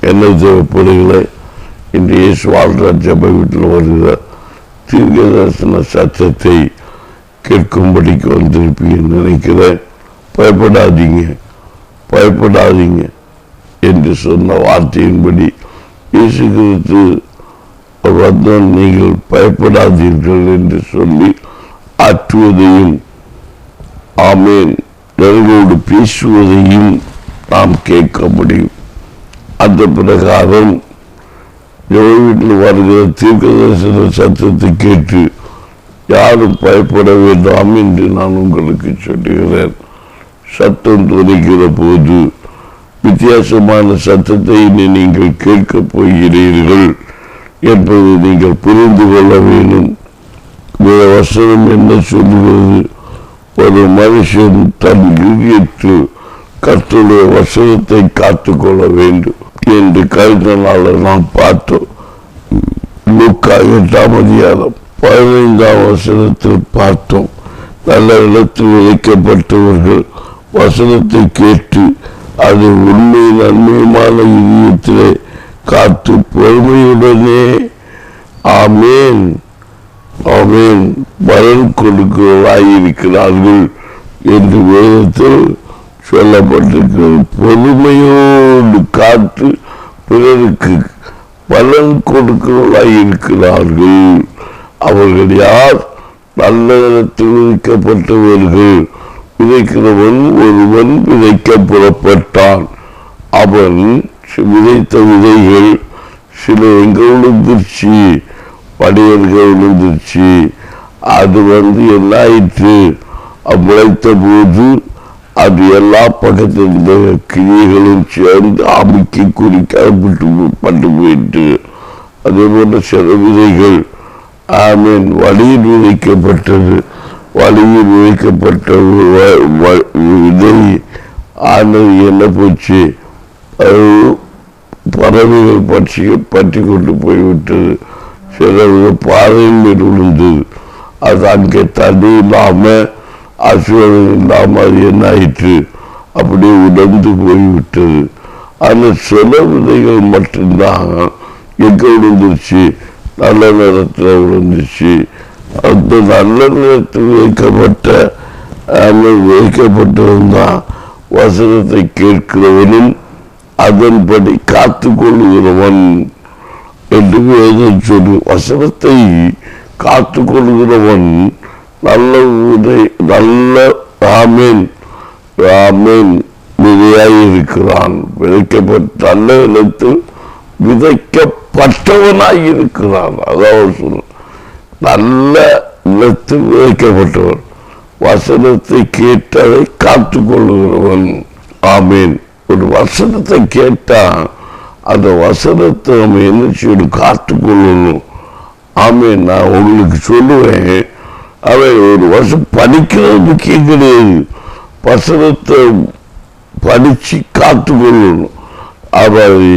என்ன தேவைப்படுகிற இன்று இயேசு வாழ்ற ஜப வீட்டில் வருகிற தீர்க்க தரிசன சத்தத்தை கேட்கும்படிக்கு வந்திருப்பீங்கன்னு நினைக்கிறேன். பயப்படாதீங்க என்று சொன்ன வார்த்தையின்படி இயேசு கிறிஸ்து வந்தோம், நீங்கள் பயப்படாதீர்கள் என்று சொல்லி ஆற்றுவதையும் ஆமேன் நெருங்கோடு பேசுவதையும் நாம் கேட்க முடியும். அந்த பிரகாரம் வீட்டில் வருகிற தீர்க்க தரிசன சத்தத்தை கேட்டு யாரும் பயப்பட வேண்டாம் என்று நான் உங்களுக்கு சொல்லுகிறேன். சத்தம் துணிக்கிற போது வித்தியாசமான சத்தத்தை நீங்கள் கேட்கப் போகிறீர்கள் என்பதை நீங்கள் புரிந்து கொள்ள வேண்டும். வசனம் என்ன சொல்லுகிறது? ஒரு மனுஷன் தன் இதயத்தில் கர்த்தருடைய வசனத்தை காத்துக்கொள்ள வேண்டும் என்று கருத்த நாளில் நாம் பார்த்தோம். லூக்கா 8ஆம் அதிகாரம் 15ஆம் வசனத்தில் பார்த்தோம். நல்ல இடத்தில் விதைக்கப்பட்டவர்கள் வசனத்தை கேட்டு அதை உண்மை நன்மையுமான இதயத்திலே காத்து பொறுமையுடனே ஆமேன் ஆமேன் பலன் கொடுக்கிறவர்களாயிருக்கிறார்கள் என்று வேதத்தில் சொல்லப்பட்டிருக்கிறது. பொறுமையோடு காத்து பிறருக்கு பலன் கொடுக்கிறவர்களாயிருக்கிறார்கள். அவர்கள் யார்? நல்ல இடத்தில் விதைக்கப்பட்டவர்கள். விதைக்கிறவன் ஒருவன் விதைக்க புறப்பட்டான். அவன் விதைத்த விதைகள் சில எங்க விழுந்துருச்சு, வடிவர்கள் விழுந்துருச்சு. அது என்ன ஆயிற்று? விளைத்த போது அது எல்லா பக்கத்தில் கிளிகளும் சேர்ந்து அமுக்கி குறிக்கப்பட்டு போயிட்டு. அதே போல சில விதைகள் ஆமீன் வழியில் விதைக்கப்பட்டது. வழியில் விதைக்கப்பட்ட விதை ஆனது என்ன போச்சு? பறவைகள் பற்றி கொண்டு போய்விட்டது. சில பாறையின் மேல் விழுந்தது. அது அங்கே தண்ணி இல்லாமல் ஆசீர்வாதம் இல்லாமல் அது என்ன ஆயிற்று? அப்படியே உடந்து போய்விட்டது. ஆனால் சில விதைகள் மட்டும்தான் எங்கே விழுந்துருச்சு? நல்ல நேரத்தில் விழுந்துச்சு. அந்த நல்ல நேரத்தில் விதைக்கப்பட்டவன் தான் வசனத்தை கேட்கிறவனும் அதன்படி காத்து கொள்ளுகிறவன் என்று வேதம் சொல்லு. வசனத்தை காத்து கொள்ளுகிறவன் நல்ல ஆமேன் விதையாயிருக்கிறான். நல்ல இடத்தில் விதைக்கப்பட்டவனாயிருக்கிறான். அதாவது சொல்ல நல்ல இடத்தில் விதைக்கப்பட்டவன், வசனத்தை கேட்டதை காத்து கொள்ளுகிறவன். ஆமேன். ஒரு வசனத்தை கேட்டா அந்த வசனத்தை நம்ம என்ன செய்யணும்? காத்து கொள்ளணும். ஆமேன். நான் உங்களுக்கு சொல்லுவேன், அவன் ஒரு வருஷம் படிக்கிறது முக்கியம் கிடையாது. வசனத்தை படிச்சு காத்து கொள்ளணும். அவரை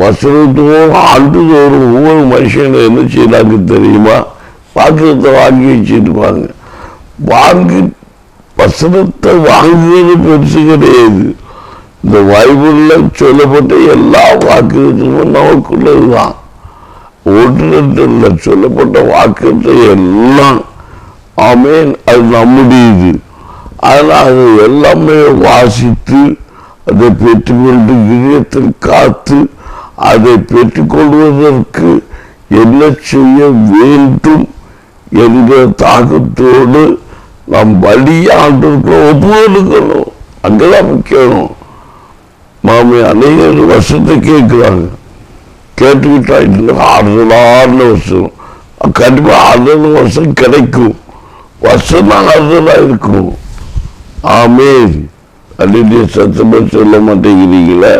வசனத்தோடு ஆண்டுதோறும் ஒவ்வொரு மனுஷனை என்ன செய்யறாங்க தெரியுமா? வாக்குறதை வாங்கி வச்சுருப்பாங்க. வசனத்தை வாங்குவது பெருசு கிடையாது. இந்த பைபிளில் சொல்லப்பட்ட எல்லா வாக்குறுதியும் நமக்குள்ளதுதான். ஒன்று சொல்லப்பட்ட வாக்குறுதி எல்லாம் ஆமேன் அது நம்முடையது. ஆனால் அது எல்லாமே வாசித்து அதை பெற்றுக்கொண்டு இதயத்தில் காத்து அதை பெற்றுக்கொள்வதற்கு என்ன செய்ய வேண்டும் என்ற தாக்கத்தோடு நாம் வழியாண்டிருக்க ஒப்புக்கொடுக்கணும். அங்கதான் முக்கியம். மாமி அநேக வருஷத்தை கேட்கிறாங்க. கேட்டுக்கிட்டா இல்லை 6 வருஷம் கண்டிப்பா 6 வருஷம் கிடைக்கும். வருஷம் தான் 6 இருக்கும். ஆமேன். அல்லது சத்தமா சொல்ல மாட்டேங்கிறீங்களே,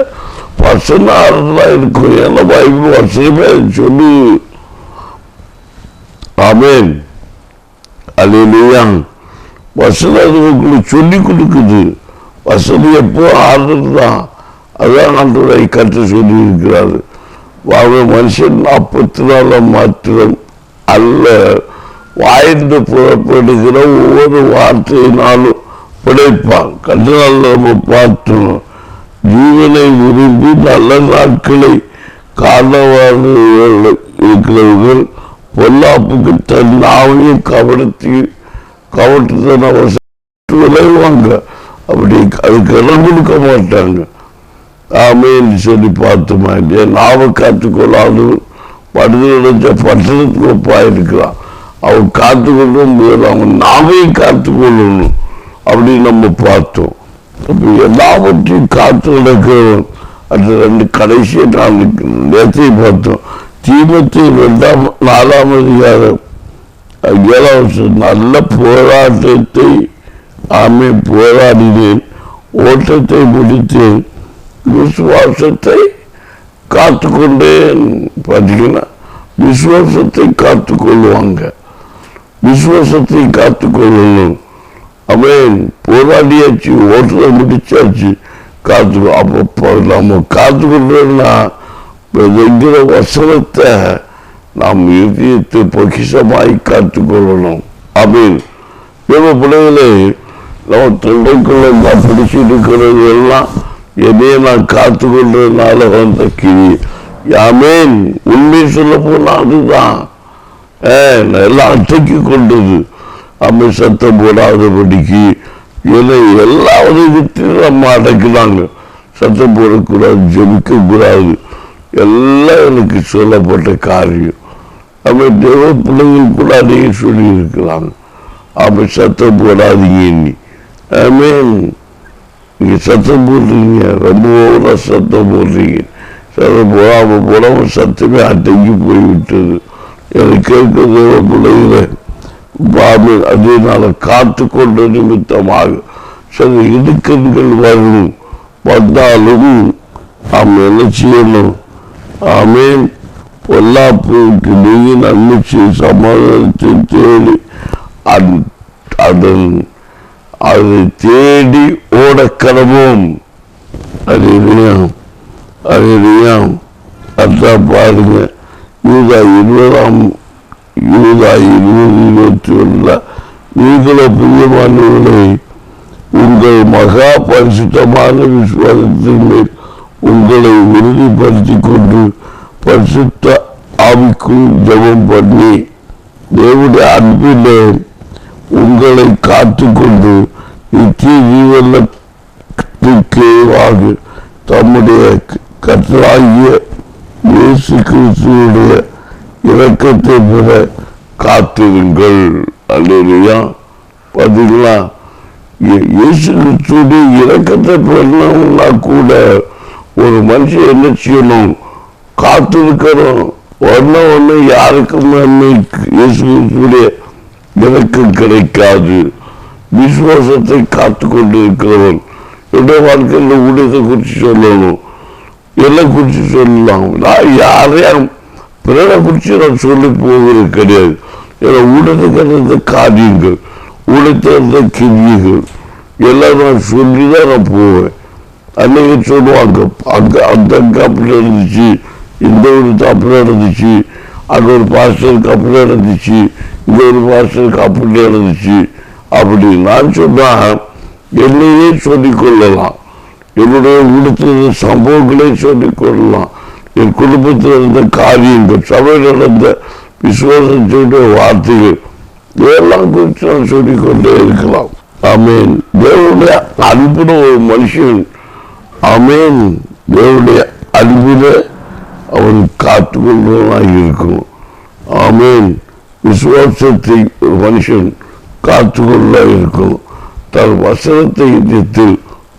வருஷம் தான் 6 இருக்கும். ஏன்னா பைபிள் வருஷமே சொல்லு. ஆமேன். அல்லேலூயா. வசனம் உங்களுக்கு சொல்லி கொடுக்குது. வசனம் எப்போ 6 தான். அதான் ஆண்டவரை கற்று சொல்லி இருக்கிறாரு. மனுஷன் 40 மாத்திரம் அல்ல, வாய்ந்து புறப்படுகிற ஒவ்வொரு வார்த்தையினாலும் பிழைப்பான். கற்று நாள் நம்ம பார்த்தோம். ஜீவனை விரும்பி நல்ல நாட்களை காரணவாக இருக்கிறவர்கள் பொல்லாப்புக்கு தன் நாவையும் கவட்டுத்தன விளைவாங்க. அப்படி அதுக்கு இடம் கொடுக்க மாட்டாங்க. ஆமேன்னு சொல்லி பார்த்தோமா இல்லையா? நாவை காத்துக்கொள்ளாது படுதலைச்ச பட்டணத்துக்கு ஒப்பாயிருக்கிறான். அவன் காத்துக்கொள்ளும் போது அவன் நாவையும் காத்துக்கொள்ளணும் அப்படின்னு நம்ம பார்த்தோம். அப்போ எல்லாவற்றையும் காத்து நடக்கிறவன். அது ரெண்டு கடைசியை நான் நேற்றை பார்த்தோம். தீமத்தை 4ஆம் அதிகாரம் 7 நல்ல போராட்டத்தை போராடினேன், ஓட்டத்தை முடித்தேன், விசுவாசத்தை காத்துக்கொண்டேன். பார்த்தீங்கன்னா விசுவாசத்தை காத்துக்கொள்வாங்க, விசுவாசத்தை காத்துக்கொள்ளணும். அவன் போராடியாச்சு, ஓட்டத்தை முடிச்சாச்சு, காத்துக்கோ. அப்போ நம்ம காத்துக்கொள்றோம்னா என்கிற வசனத்தை நாம் இதயத்தை பொக்கிஷமாய் காத்துக்கொள்ளணும். அப்படின்னு தேவ பிள்ளைகளே, நம்ம தொண்டைக்குள்ள நான் பிடிச்சிட்டு இருக்கிறது எல்லாம் எதையே நான் காத்துக்கொள்றதுனால வந்த கிரி. யாமேன் உண்மை சொல்ல போனா அதுதான் எல்லாம் அடக்கி கொண்டது. அம்மை சத்தம் போடாதபடிக்கு எல்லா உதவியும் நம்ம அடக்கினாங்க. சத்தம் போடக்கூடாது, ஜெபிக்க கூடாது, எல்லாம் எனக்கு சொல்லப்பட்ட காரியம். அவை தேவ பிள்ளைகள் கூட அதையே சொல்லி இருக்கிறாங்க. அவை சத்தம் போடாதீங்க. நீங்க சத்தம் போடுறீங்க, ரொம்ப ஓவரா சத்தம் போடுறீங்க. சத்தம் போடாம சத்தமே அடங்கி போய்விட்டது. எனக்கு கேட்க தேவ பிள்ளைகளை அதனால காத்து கொண்ட நிமித்தமாக சில இடுக்கண்கள் வரும். வந்தாலும் நாம் என்ன செய்யணும்? ஆமேன். பொல்லாப்புக்கு நீங்க நன்மை சமாதானத்தை தேடி அதை தேடி ஓடக்கடவோம். அறியாம் அதான் பாருங்க. யூதா 20:21 நீங்களோ பிரியமானவர்களை உங்கள் மகா பரிசுத்தமான விசுவாசத்தின் மேல் உங்களை உறுதிப்படுத்திக் கொண்டு பரிசுத்த ஆவிக்குள் ஜெபம் பண்ணி தேவனுடைய அன்பிலே உங்களை காத்துக்கொண்டு நித்திய ஜீவனத்துக்கேவாக தம்முடைய கர்த்தராகிய இயேசு கிறிஸ்துவுடைய இரக்கத்தை பெற காத்திருங்கள். அல்லேலூயா. பார்த்தீங்களா? இயேசு கிறிஸ்துவுடைய இரக்கத்தை பெறணும்னா கூட ஒரு மனுஷன் என்ன செய்யணும்? காத்திருக்கணும். ஒன்னு யாருக்கும் இயேசு கிறிஸ்துவுடைய இரக்கம் கிடைக்காது. விசுவாசத்தை காத்து கொண்டு இருக்கிறவன் என்னுடைய வாழ்க்கையில் ஊழியத்தை குறித்து சொல்லணும், எல்லாம் குறித்து சொல்லலாம். நான் யாரையும் பிறரை குறித்து நான் சொல்லி போகிறது கிடையாது. ஏன்னா ஊழியத்துக்கு இருந்த காரியங்கள், ஊழியத்தில் இருந்த கிரியைகள் எல்லாம் நான் சொல்லி தான் நான் போவேன். அன்னைக்கு சொல்லுவாங்க, அங்கே அந்த அப்படி நடந்துச்சு, இந்த ஒரு தப்பு நடந்துச்சு, அங்கே ஒரு பாஸ்டருக்கு அப்படி நடந்துச்சு, இங்கே ஒரு பாஸ்டருக்கு அப்படி நடந்துச்சு. அப்படி நான் சொன்னால் என்னையே சொல்லிக்கொள்ளலாம், என்னுடைய ஊடத்தில் இருந்த சம்பவங்களே சொல்லிக்கொள்ளலாம், என் குடும்பத்தில் இருந்த காரியங்கள், சபையில் நடந்த விசுவாசத்தினுடைய வார்த்தைகள் இதெல்லாம் குறித்து நான் சொல்லிக்கொண்டே இருக்கலாம். ஆமேன். தேவனுடைய அன்புன ஒரு மனுஷன், ஆமேன், தேவனுடைய அன்பில அவன் காத்துக்கொள்வதாக இருக்கணும். ஆமேன். விசுவாசத்தை ஒரு மனுஷன் காத்துக்கொள்வதாக இருக்கணும். தன் வசனத்தை இதயத்தில்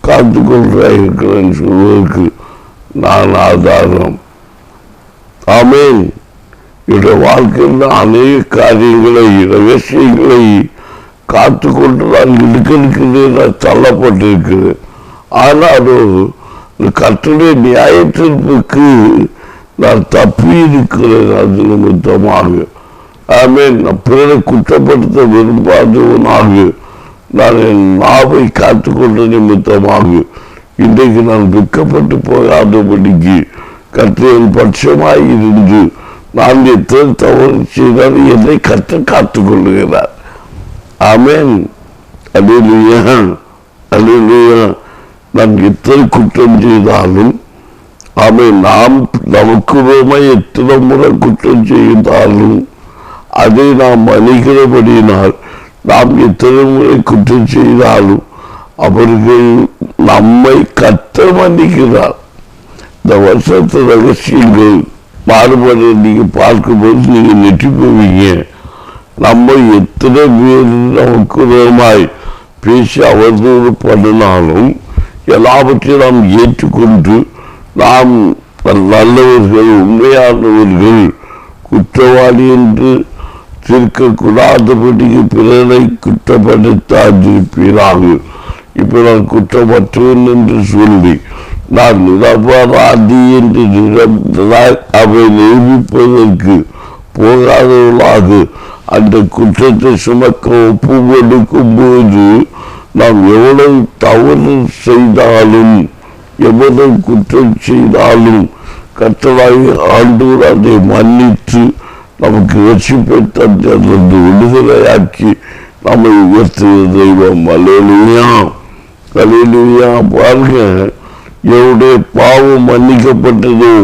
காத்துக்கொள்வதாக இருக்கிறேன் சொல்வதற்கு நான் ஆதாரம். ஆமேன். என்னுடைய வாழ்க்கையில் அநேக காரியங்களை, ரகசியங்களை காத்துக்கொண்டு நான் இடுக்கிறேன், தள்ளப்பட்டிருக்கிறேன். ஆனாலும் கர்த்தருடைய நியாய தீர்ப்புக்கு நான் தப்பி இருக்கிறேன். அது நிமித்தமாக ஆமேன். நான் பிறரை குற்றப்படுத்த விரும்பாதவனாக நான் என் நாவை காத்துக்கொண்ட நிமித்தமாக இன்றைக்கு நான் விற்கப்பட்டு போகாதபடிக்கு கர்த்தரின் பட்சமாய் இருந்து நான் எத்தனை தவறு செய்தால் என்னை கர்த்தர் காத்துக்கொள்ளுகிறார். ஆமேன். அல்லேலூயா, அல்லேலூயா. நாம் எத்தனை குற்றம் செய்தாலும் நாம் நமக்கு எத்தனை முறை குற்றம் செய்தாலும் அதை நாம் மன்னிக்கிறபடியினால் நாம் எத்தனை முறை குற்றம் செய்தாலும் அவர்கள் நம்மை கர்த்தர் மன்னிக்கிறார். இந்த வருஷத்து ரகசியங்கள் மாறுபாடு நீங்க பார்க்கும்போது நீங்க நெற்றி போவீங்க. நம்ம எத்தனை பேர் நமக்கு விதமாய் பேசி அவதூறு பண்ணினாலும் எல்லாவற்றையும் நாம் ஏற்றுக்கொண்டு நாம் நல்லவர்கள் உண்மையானவர்கள் குற்றவாளி என்று தீர்க்கக்கூடாதபடிக்கு பிறரை குற்றப்படுத்தாதிருப்பீராக. இப்ப நான் குற்றமற்றவன் என்று சொல்லி நான் நிரபராதி என்று அவை நிரூபிப்பதற்கு போகாதவர்களாக அந்த குற்றத்தை சுமக்க ஒப்பு கொடுக்கும் போது நாம் எவ்வளவு தவறு செய்தாலும் எவ்வளவு குற்றம் செய்தாலும் கர்த்தராகிய ஆண்டவர் அதை மன்னித்து நமக்கு ரட்சிப்பை தந்து விடுதலையாக்கி நம்மை உயர்த்திய தெய்வம். அல்லேலூயா, அல்லேலூயா. பாருங்க, எவருடைய பாவம் மன்னிக்கப்பட்டதோ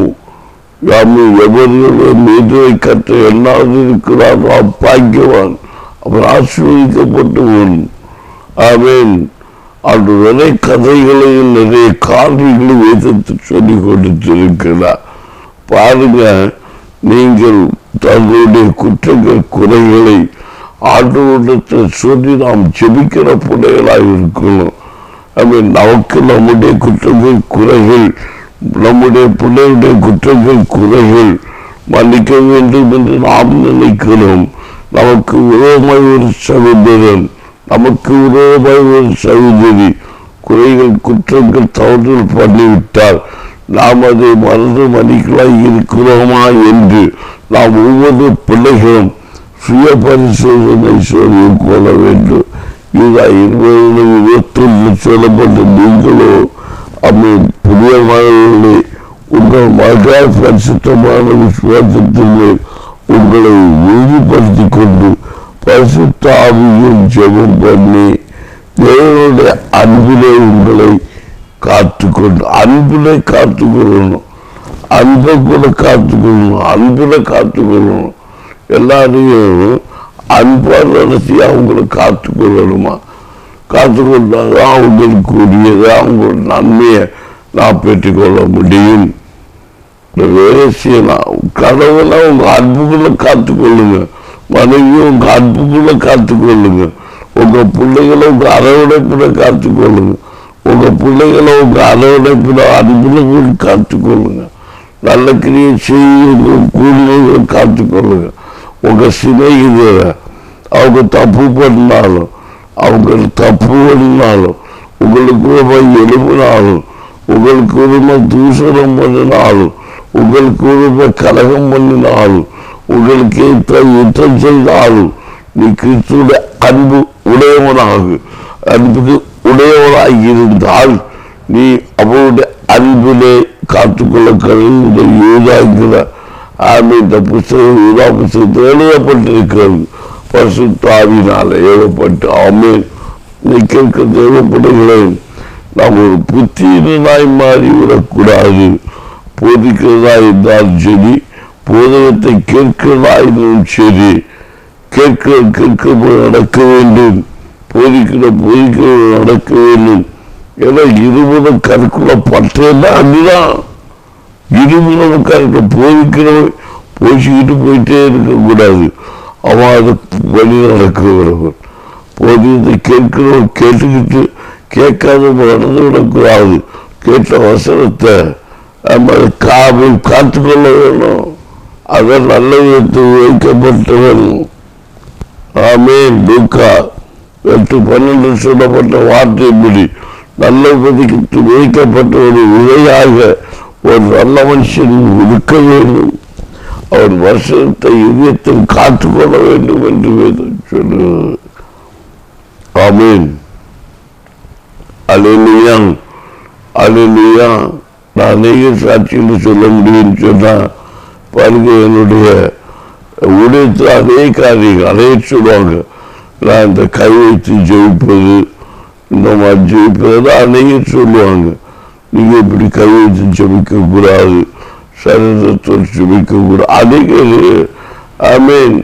எவர்களும் மீதுவை கற்ற என்னாவது இருக்கிறாரோ பாக்கியவான், அவர் ஆசீர்வதிக்கப்பட்டவன். ஆமென். அது நிறைய கதைகளையும் நிறைய காரியங்களையும் வேதத்தை சொல்லிக் கொடுத்திருக்கிறார். பாருங்க, நீங்கள் தங்களுடைய குற்றங்கள் குறைகளை ஆண்டவரிடத்தில் சொல்லி நாம் ஜெபிக்கிற பிள்ளைகளாக இருக்கணும். நமக்கு நம்முடைய குற்றங்கள் குறைகள், நம்முடைய பிள்ளைகளுடைய குற்றங்கள் குறைகள் மன்னிக்க வேண்டும் என்று நாம் நினைக்கிறோம். நமக்கு விரோதமாய் ஒரு சகோதரன், நமக்கு விரோதமாய் ஒரு சகோதரி குறைகள் குற்றங்கள் தவறுதல் பண்ணிவிட்டால் நாம் அதை மறந்து மன்னிக்கலாய் இருக்கிறோமா என்று நாம் ஒவ்வொரு பிள்ளைகளும் சுய பரிசோதனை சொல்லி கொள்ள வேண்டும். இதா 2021 சொல்லப்பட்ட நீங்களோ புதிய மகளே உங்கள் மகா பரிசுத்தமான விசுவாசத்திலே உங்களை உறுதிப்படுத்திக் கொண்டு பரிசுத்த ஆவியும் ஜெபம் பண்ணி தேவனுடைய அன்பிலே உங்களை காத்துக்கொண்டு அன்பிலே காத்துக்கொள்ளணும். அன்பை கூட காத்துக்கொள்ளணும், அன்பில காத்துக்கொள்ளணும். எல்லாரையும் அன்பாக நடத்தி அவங்களை காத்துக்கொள்ளணுமா? காத்துக்கொண்டாதான் அவங்களுக்கு உரியதை அவங்களோட நன்மையை நான் பெற்றுக்கொள்ள முடியும். வேலை செய்யலாம். கடவுளை உங்க அன்புக்குள்ள காத்துக்கொள்ளுங்க, மனைவியும் உங்க அன்புக்குள்ள காத்துக்கொள்ளுங்க, உங்க பிள்ளைகளை உங்க அரவணைப்புல காத்துக்கொள்ளுங்க, உங்க பிள்ளைகளை உங்க அரவணைப்புல அன்புல காத்துக்கொள்ளுங்க, நல்ல கிரியை செய்ய கூலிகளை காத்துக்கொள்ளுங்க. உங்க சிநேகிதரை அவங்க தப்பு பண்ணாலும் அவங்க தப்பு பண்ணினாலும் உங்களுக்கு எழுப்பினாலும் உங்களுக்கு உரிமை தூஷணம் பண்ணினாலும் உங்களுக்கு உரிமை கலகம் பண்ணினாலும் உங்களுக்கு யுத்தம் செய்தாலும் நீ கிறிஸ்துடைய அன்பு உடையவனாக அன்புக்கு உடையவனாக இருந்தால் நீ அவருடைய அன்பிலே காத்துக்கொள்ள கருது யூதாங்கிற இந்த புத்தகம் யூதா புத்தகத்தில் எழுதப்பட்டிருக்கிறது. பரிசுத்த ஆவியினால எழுதப்பட்டு ஆமென். கேட்க தேவைப்படுகிறேன். நாம் ஒரு புத்தியினாய் மாறிவிடக்கூடாது. போதிக்கிறதா இருந்தாலும் சரி, போதகத்தை கேட்கிறதா இருந்தாலும் சரி, கேட்க நடக்க வேண்டும், போதிக்கிற நடக்க வேண்டும். ஏன்னா இருபதும் கருக்குள்ள பற்றேன்னா அதுதான் இருபதும் கருக்க போதிக்கிறவன் போசிக்கிட்டு போயிட்டே இருக்கக்கூடாது. அவன் அதை வழி நடக்கிறவன். போதியத்தை கேட்கிறவன் கேட்டுக்கிட்டு கேட்காத நடந்து விடக்கூடாது. கேட்ட வசனத்தை நம்ம காத்துக்கொள்ள வேணும். அதான் நல்ல விதத்தில் வைக்கப்பட்டவன். ஆமென். லூக்கா 8:12 சொல்லப்பட்ட வார்த்தைப்படி நல்ல விதைக்கு வைக்கப்பட்ட ஒரு விதையாக ஒரு நல்ல மனுஷன் இருக்க வேண்டும். அவன் வருஷத்தை இதயத்தில் காத்துக்கொள்ள வேண்டும் என்று சொல்லுவது. ஆமென். அல்லேலூயா, அல்லேலூயா. நான் அநேக சாட்சியில் சொல்ல முடியும்னு சொன்னா பாருங்க, என்னுடைய ஊழியத்தில் அதே காரியங்கள் அதே சொல்லுவாங்க. நான் இந்த கை வைத்து ஜெயிப்பது, இந்த மாதிரி ஜெபிப்பதில் அநேகர் சொல்லுவாங்க, நீங்க இப்படி கை வச்சு ஜெபிக்க கூடாது, சரீரத்தோடு ஜெபிக்க கூடாது. அநேகர் ஆமீன்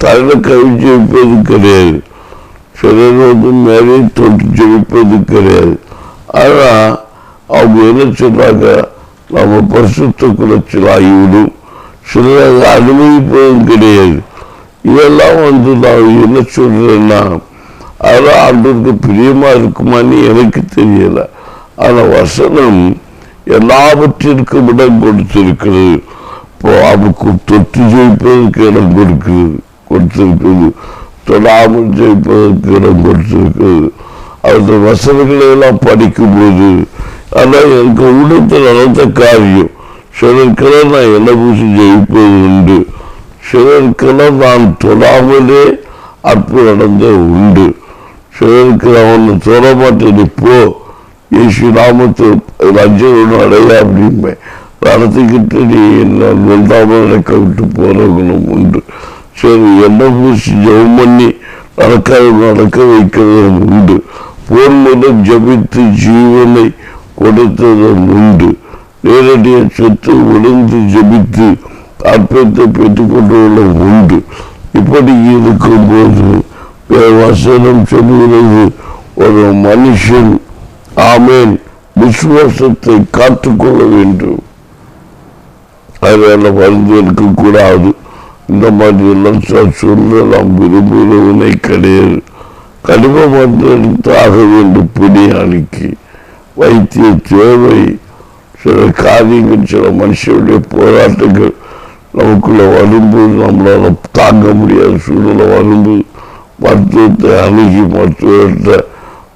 தலையில் கை ஜெபிப்பது கிடையாது, சிலர் மேலே தொட்டு ஜெபிப்பது கிடையாது. ஆனா அவங்க என்ன சொல்றாங்க, நம்ம பரிசுத்த குலைச்சல் ஆகிவிடும், சிலர் அதை அனுமதிப்பதும் கிடையாது. இதெல்லாம் நான் என்ன சொல்றேன்னா, அதெல்லாம் ஆண்டவருக்கு பிரியமா இருக்குமான்னு எனக்கு தெரியல. ஆனா வசனம் எல்லாவற்றிற்கும் இடம் கொடுத்திருக்கிறது. இப்போ அவருக்கு தொட்டு ஜெயிப்பதற்கு இடம் கொடுத்திருக்கிறது, தொடாமல் ஜெயிப்பதற்கு இடம் கொடுத்திருக்கிறது. அந்த வசனங்களை எல்லாம் படிக்கும்போது அதான் எனக்கு உள்ளத்தில் நடந்த காரியம். சிலருக்கெல்லாம் நான் என்ன பூசி ஜெயிப்பது உண்டு, சிலருக்கெல்லாம் நான் தொடாமலே அற்புதம் நடந்த உண்டு. சிலருக்கு அவனை தொட மாட்டேன், இப்போ இயேசு நாமத்தில் லஞ்சம் அடைய அப்படின்பேன். நடத்திக்கிட்டு நீ என்ன வெல்டாமல் நடக்க விட்டு போறவங்களும் உண்டு. சரி, என்ன பூசி ஜெபம் பண்ணி நடக்க வைக்கிறதும் உண்டு. போர் மூலம் ஜபித்து ஜீவனை கொடுத்ததும் உண்டு. நேரடிய சொத்து விழுந்து ஜபித்து அற்பத்தை பெற்றுக்கொண்டுள்ள உண்டு. இப்படி இருக்கும்போது வசனம் சொல்லுகிறது, ஒரு மனுஷன் ஆமேன் விசுவாசத்தை காத்துக்கொள்ள வேண்டும், அதனால வந்து இருக்கக்கூடாது. இந்த மாதிரி எல்லாம் சொல்ல நாம் விரும்புகிறவனை கிடையாது. கடினமாக எடுத்தாக வேண்டும். பிடியாளிக்கு வைத்திய தேவை. சில காரியங்கள், சில மனுஷனுடைய போராட்டங்கள் நமக்குள்ள வரும்போது, நம்மளால தாங்க முடியாத சூழ்நிலை வரும்போது மருத்துவத்தை அணுகி மருத்துவத்தை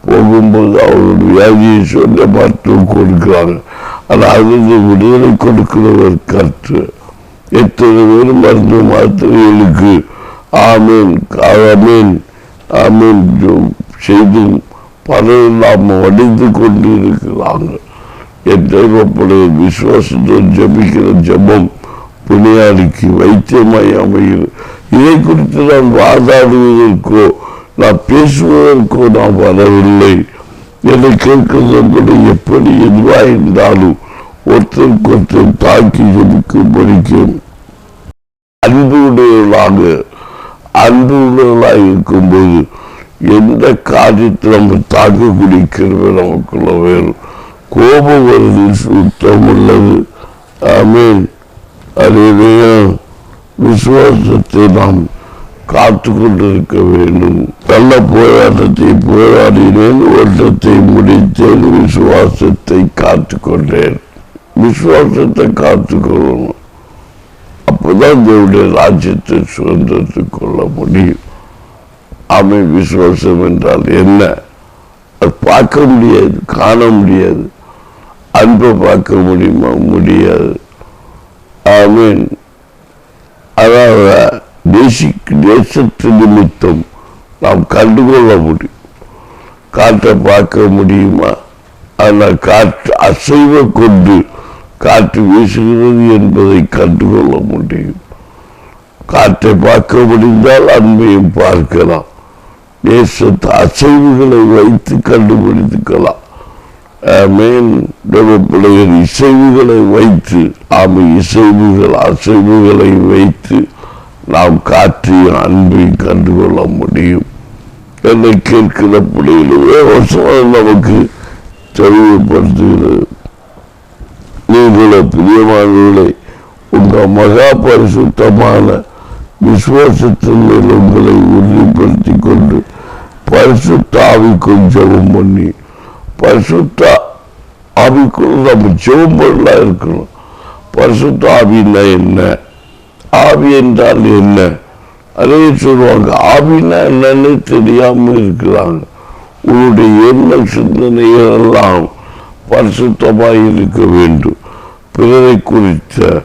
போகும்போது அவருடைய வியாதியை சொல்ல மருத்துவம் கொடுக்குறாங்க. ஆனால் அதிலிருந்து விடுதலை கொடுக்கிறவர் கற்று எத்தனை பேர் மருத்துவ மாத்திரைகளுக்கு ஆமீன் ஆமீன் ஆமீன் செய்து பலர் இல்லாமல் வடிந்து கொண்டு இருக்கிறாங்க. எத்தனை விசுவாசத்தோடு ஜபிக்கிற ஜபம் புனியாளிக்கு வைத்தியமாய் அமைகிறது. இதை குறித்து நான் வாதாடுவதற்கோ நான் பேசுவதற்கோ நான் வரவில்லை. என்னை கேட்கிறதோடு எப்படி எதுவாக இருந்தாலும் ஒருத்தருக்கு ஒருத்தர் தாக்கி ஜபிக்கும் படிக்கும் அன்பு உடையவர்களாக இருக்கும்போது எந்த காரியத்தை நம்ம தாக்கக்கூடிய கிருபை நமக்குள்ள வேணும். கோபம் வருது, சுத்தம் உள்ளது. ஆமீன். அதேதையா விசுவாசத்தை நாம் காத்து கொண்டிருக்க வேண்டும். நல்ல போராட்டத்தை போராடினேன், ஓட்டத்தை முடித்தேன், விசுவாசத்தை காத்து கொண்டேன். விசுவாசத்தை காத்துக்கொள்ளணும். அப்பதான் தேவனுடைய ராஜ்யத்தை சுதந்திரத்துக் கொள்ள முடியும். ஆமென். விசுவாசம் என்றால் என்ன? அது பார்க்க முடியாது, காண முடியாது. அன்பை பார்க்க முடியுமா? முடியாது. ஆமென். அதாவது தேசத்து நிமித்தம் நாம் கண்டுகொள்ள முடியும். காற்றை பார்க்க முடியுமா? ஆனால் காற்று அசைவை கொண்டு காற்று வீசுகிறது என்பதை கண்டுகொள்ள முடியும். காற்றை பார்க்க முடிந்தால் அன்பையும் பார்க்கலாம். தேசத்து அசைவுகளை வைத்து கண்டுபிடித்துக்கலாம். பிள்ளைகள் இசைவுகளை வைத்து அசைவுகளை வைத்து நாம் காற்றையும் அன்பையும் கண்டுகொள்ள முடியும். என்னை கேட்கிற பிள்ளைகளே வசனம் நமக்கு தெளிவுபடுத்துகிறது. நீங்கள பிரியமானவர்களை உங்கள் மகா பரிசுத்தமான விசுவாசத்தின் மேல் உங்களை உறுதிப்படுத்திக் கொண்டு பரிசுத்த ஆவிக்குள் ஜெபம் பண்ணி, பரிசுத்த ஆவிக்குள் நம்ம ஜெபம் பண்ணலாம் இருக்கணும். பரிசுத்த ஆவின்னா என்ன? ஆவி என்றால் என்ன? அதே சொல்லுவாங்க. ஆவின்னா என்னன்னு தெரியாம இருக்கிறாங்க. உன்னுடைய எண்ண சிந்தனைகள் எல்லாம் பரிசுத்தமாக இருக்க வேண்டும். பிறரை குறித்த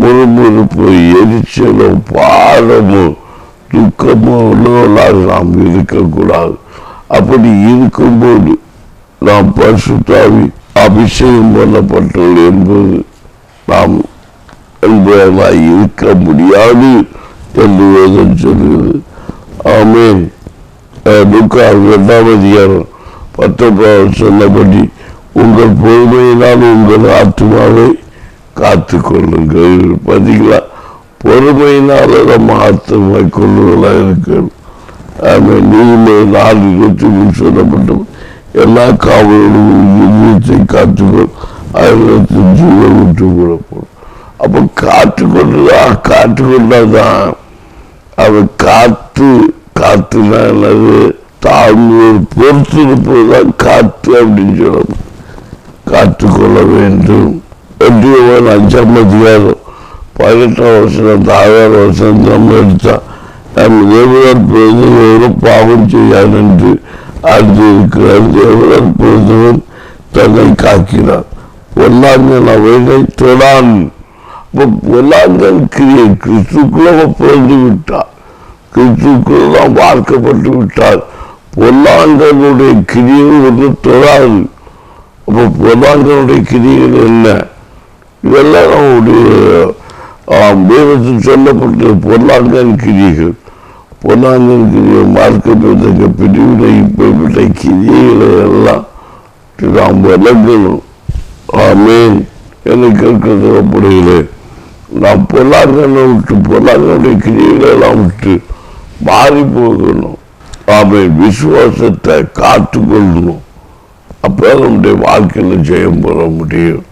முறுமுறுப்பு, எரிச்சலோ, பாரமோ, துக்கமோ உள்ளவர்களாக நாம் இருக்கக்கூடாது. அப்படி இருக்கும்போது நாம் பரிசுத்தாவி அபிஷேகம் பண்ணப்பட்டவர்கள் என்பது நாம் என்பதாய் இருக்க முடியாது என்று வேதம் சொல்கிறது. ஆமென். லூக்கா 2:19 சொன்னபடி உங்கள் பொறுமையினால் உங்கள் ஆத்மாவை காத்து கொள்ளுங்கள். பார்த்தீங்களா, பொறுமையினால நம்ம ஆத்மா கொள்ளுதலாக இருக்கிறது. நீதிமொழி 4:23 சொல்லப்பட்ட எல்லா காவலர்களும் காத்துக்கொள், ஆயிரத்தின் ஜீவன் விட்டு கூடப்படும். அப்போ காற்றுக்கொண்டாதான் அவன் காத்துனா என்னது, தாழ்வு பொறுத்து இருப்பதுதான் காத்து அப்படின்னு சொல்லணும். காத்துக்கொள்ள வேண்டும். 5:18 18 நம்ம எடுத்தா நம் தேவதால் பிறந்தவரும் பாவம் செய்யான் என்று அறிந்திருக்கிறார். தேவதால் பிறந்தவன் தன்னை காக்கிறார், பொல்லாங்கன் அவைகளை தொடான். பொல்லாங்கன் கிரியை கிறிஸ்துக்குள்ள பிறந்து விட்டார், கிறிஸ்துக்குள்ள பார்க்கப்பட்டு விட்டார். பொல்லாங்கனுடைய கிரியை ஒன்று தொடாது. அப்போ பொல்லாங்கனுடைய கிரிகள் என்ன? இதெல்லாம் நம்முடைய வேதத்தில் சொல்லப்பட்ட பொல்லாங்கன் கிரிகள். பொல்லாங்கன் கிரியை மார்க்கப்பட்ட பிரிவினை இப்படிப்பட்ட கிரியைகளை எல்லாம் நாம் விளங்கணும். ஆமேன். என்னை கேட்கிறது அப்படிங்களே, நாம் பொல்லாங்கனை விட்டு பொல்லாங்கனுடைய கிரியைகளை எல்லாம் விட்டு மாறி போகணும். ஆமேன். விசுவாசத்தை காத்துக்கொள்ளணும். அப்போ நம்முடைய வாழ்க்கையில் ஜெயம் பெற முடியும்.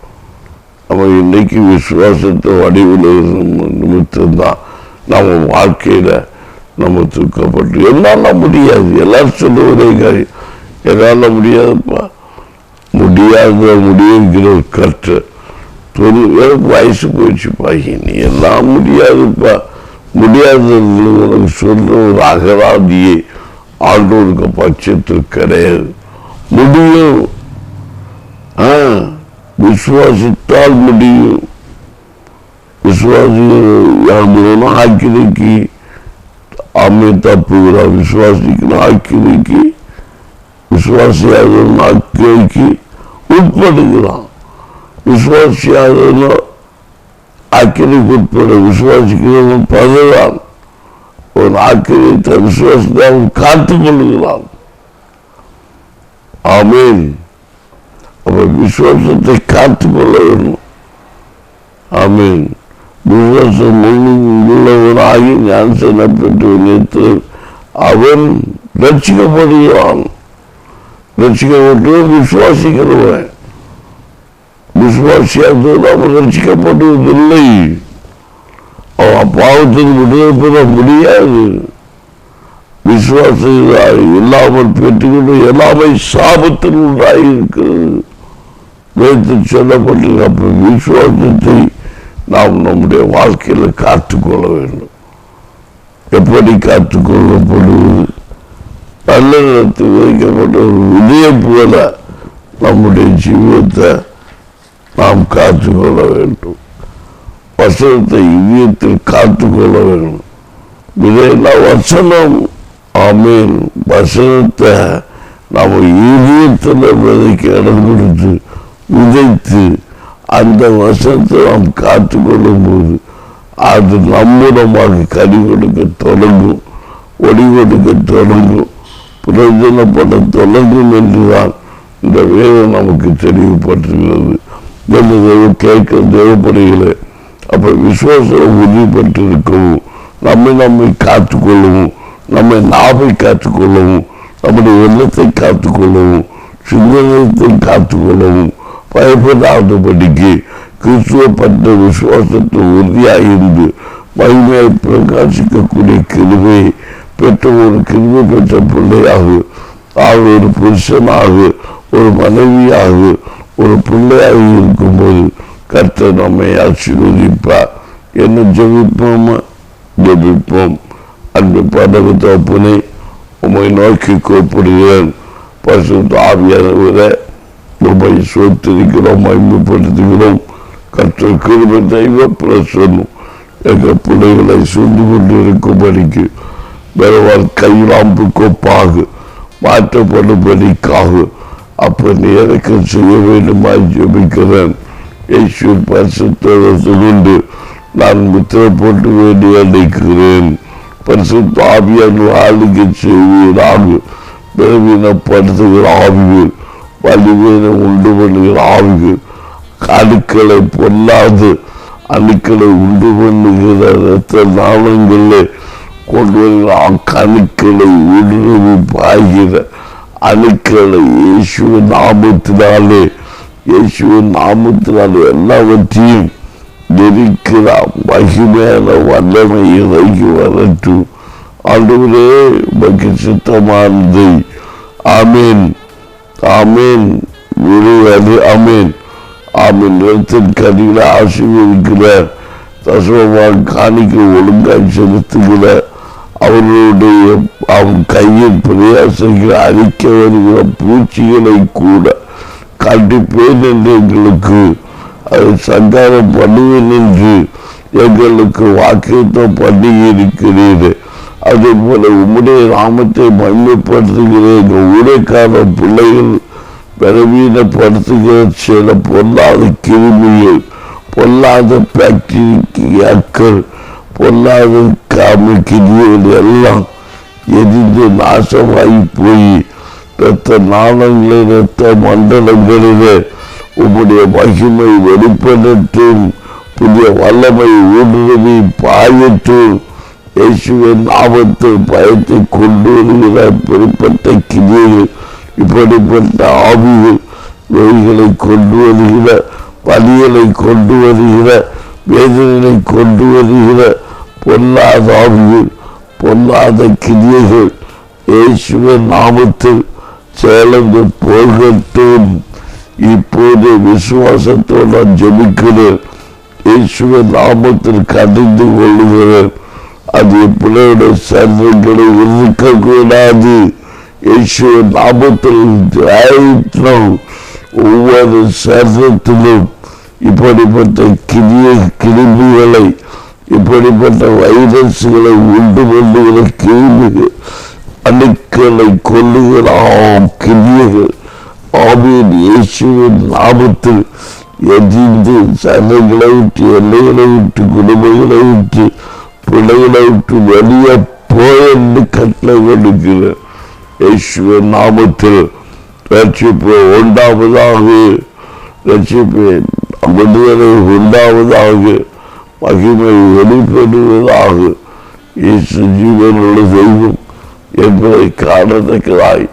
நம்ம இன்னைக்கு விசுவாசத்தை வடிவில் நிமித்தம்தான் நம்ம வாழ்க்கையில நம்ம தூக்கப்பட்டு. என்னால முடியாது, எல்லாரும் சொல்லுவதே காரியம். என்னால முடியாதுப்பா, முடியுங்கிற ஒரு கற்று எனக்கு வயசு போயிடுச்சுப்பா, நீ எல்லாம் முடியாதுப்பா, முடியாது உனக்கு சொல்ற ஒரு அகராதியே ஆண்டோருக்கு பட்சத்தில் கிடையாது. முடியும், விசுவாசித்தால் முடியும். விசுவாசிகள் ஆக்கிரைக்கு ஆமை தப்புகிறார், விசுவாசிக்கணும் ஆக்கிரைக்கு, விசுவாசியாக ஆக்கிரைக்கு உட்படுகிறான். விசுவாசியாக ஆக்கிரைக்கு உட்பட விசுவாசிக்கிறவன் பதறான். ஒரு ஆக்கிரைத்த விசுவாசத்தை அவன் காத்துக் கொள்கிறான். ஆமேன். அப்ப விசுவாசத்தை காத்துக்கொள்ள வேண்டும். ஆமீன். விசுவாசம் உள்ளவனாகி ஞானஸ்நானம் பெற்று நினைத்து அவன் ரட்சிக்கப்படுகிறான். ரட்சிக்கப்பட்டு விசுவாசிக்கிறவன் விசுவாசியாக அவன் ரட்சிக்கப்படுவதில்லை. அவன் பாவத்துக்கு விடுதலை பெற முடியாது. விசுவாசம் இல்லாமல் பெற்றுக்கொண்டு எல்லாமே சாபத்தில் உண்டாயிருக்கிறது வேதத்தில் சொல்லப்பட்டிருக்க. அப்ப விசுவாசத்தை நாம் நம்முடைய வாழ்க்கையில காத்துக்கொள்ள வேண்டும். எப்படி காத்துக்கொள்ளப்படுவது? நல்ல நேரத்தில் விதைக்கப்பட்ட ஒரு விதையை போல நம்முடைய ஜீவத்தை நாம் காத்துக்கொள்ள வேண்டும். வசனத்தை இதயத்தில் காத்துக்கொள்ள வேண்டும். விதையெல்லாம் வசனம். ஆமீன். வசனத்தை நாம் இதயத்தில் விதைக்கு இடம் கொடுத்து விதைத்து அந்த வசனத்தை நாம் காத்துக்கொள்ளும் போது அது நம்மூலமாக கனி கொடுக்க தொடங்கும், ஒளி கொடுக்க தொடங்கும், பிரயோஜனப்பட தொடங்கும் என்றுதான் இந்த வேதம் நமக்கு தெளிவுபட்டுகிறது. கேட்க தேவைப்படுகிறே. அப்ப விசுவாசம் உறுதிப்பட்டிருக்கவும் நம்மை காத்துக்கொள்ளவும், நம்மை நாவை காத்துக்கொள்ளவும், நம்முடைய எண்ணத்தை காத்துக்கொள்ளவும், சிந்தனத்தை காத்துக்கொள்ளவும், பயப்படாதபடிக்கு கிறிஸ்துவப்பட்ட விசுவாசத்தை உறுதியாயிருந்து மகிமையை பிரகாசிக்கக்கூடிய கிருபையை பெற்ற ஒரு கிருபை பெற்ற பிள்ளையாக, ஒரு புருஷனாக, ஒரு மனைவியாக, ஒரு பிள்ளையாக இருக்கும்போது கர்த்தர் நம்மை ஆசீர்வதிப்பார். என்ன ஜெபிப்போம். அன்பு படகு தோப்பனை உம்மை நோக்கி கூப்பிடுகிறேன். பரிசுத்த ஆவியானவரே, உம்மை சோத்திருக்கிறோம், மகிமைப்படுத்துகிறோம். கர்த்தர் கிருபை தெய்வ பிரசன்னம் எங்கள் பிள்ளைகளை சூழ்ந்து கொண்டு இருக்கும்படிக்கு பெறவால் கையிலாம்பு கோப்பாக மாற்றப்படும்படிக்காக அப்படி எனக்கு செய்ய வேண்டுமாய் ஜெபிக்கிறேன். இயேசு பரிசுத்தத்தை கொண்டு நான் முத்திரை போட்டு வேண்டி அழைக்கிறேன். பரிசுத்த ஆவியானவர் ஆளுகை செய்வீராக. பலவீனப்படுத்துகிற ஆவிகள், வலிமையை உண்டு பண்ணுகிற ஆவிகள், அணுக்களை பொல்லாது அணுக்களை உண்டு பண்ணுகிற இரத்த நாளங்களை கொண்டு வருகிற கணுக்களை ஊடுருவி பாய்கிற அணுக்களை இயேசுவின் நாமத்தினாலே எல்லாவற்றையும் இருக்கிற மகிமையான வல்லமை இறங்கி வரட்டும். ஆண்டவரே, உமக்கு சித்தமானதை ஆமீன் ஆமீன் ஆமீன் ஆமீன். நிலத்தின் கனிகளை ஆசீர்வதிக்கிற தசமமாக காணிக்க ஒழுங்காய் செலுத்துகிற அவர்களுடைய கையில் பிரயாசங்களை அழிக்க வருகிற பூச்சிகளை கூட கண்டிப்பேன் என்று எங்களுக்கு அதை சங்காரம் பண்ணுவேன் என்று எங்களுக்கு வாக்குத்தம் பண்ணி இருக்கிறீர்கள். அதே போல உம்முடைய நாமத்தை மகிமைப்படுத்துகிற எங்கள் ஊரைக்கான பிள்ளைகள் பலவீனப்படுத்துகிற சில பொல்லாத கிருமிகள், பொல்லாத பாக்டீரியாக்கள், பொல்லாத கிருமிகள் எல்லாம் எரிந்து நாசமாகி போய் இரத்த நாளங்களில் இரத்த மண்டலங்களிலே உம்முடைய மகிமை வெளிப்படட்டும். புதிய வல்லமை ஊடுருவி பாயட்டும். இயேசுவின் நாமத்தில் பயத்தை கொண்டு வருகிற பெருப்பட்ட கிரியைகள், இப்படிப்பட்ட ஆவிகள், நோய்களை கொண்டு வருகிற, வலிகளை கொண்டு வருகிற, வேதனைகளை கொண்டு வருகிற பொல்லாத ஆவிகள், பொல்லாத கிரியைகள் இயேசுவின் நாமத்தில் சேர்ந்து போகட்டும். இப்போது விசுவாசத்தோடு ஜெபிக்கிறேன். இயேசுவின் நாமத்தில் கடிந்து கொள்ளுகிறேன். அது பிள்ளையுடைய சர்வங்களை இருக்கக்கூடாது. இயேசுவின் நாமத்தில் ஒவ்வொரு சர்வத்திலும் இப்படிப்பட்ட கிருமிகளை, இப்படிப்பட்ட வைரஸ்களை உண்டு கொள்ளுகிற கிருமிகள், அணுக்களை கொள்ளுகிற கிரியைகள் ஆவியின் இயேசுவின் நாமத்தில் எதிர்ந்து சந்தைகளை விட்டு, எல்லைகளை விட்டு, குடும்பங்களை விட்டு, பிள்ளைகளை விட்டு வெளியே போய் கட்டளை கொடுக்கிறேன். இயேசுவின் நாமத்தில் ரட்சிப்பு உண்டாவதாக, ரட்சிப்பு விடுதலை உண்டாவதாக, மகிமை வெளிப்படுவதாக. இயேசு ஜீவனுள்ள தெய்வம் என்பதை காணத்தக்கதாய்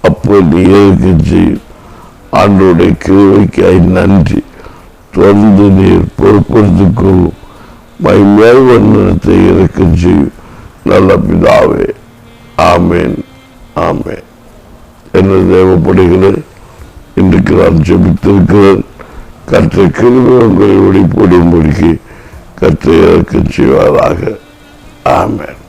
அப்படி இருக்க செய்யும். ஆண்டோடைய கிருபைக்காய் நன்றி. தொடர்ந்து நீர் பொறுப்படுத்திக் கொள்ளும். மேல் வண்ணத்தை இருக்க செய்யும். நல்ல பிதாவே, ஆமேன் ஆமேன். என்ன தேவைப்படுகிறது இன்றைக்கு நான் ஜெபித்திருக்கிறேன். கற்றை கிருபை உங்களை வெளிப்படும்படிக்கு கற்றை இறக்க செய்வாராக. ஆமேன்.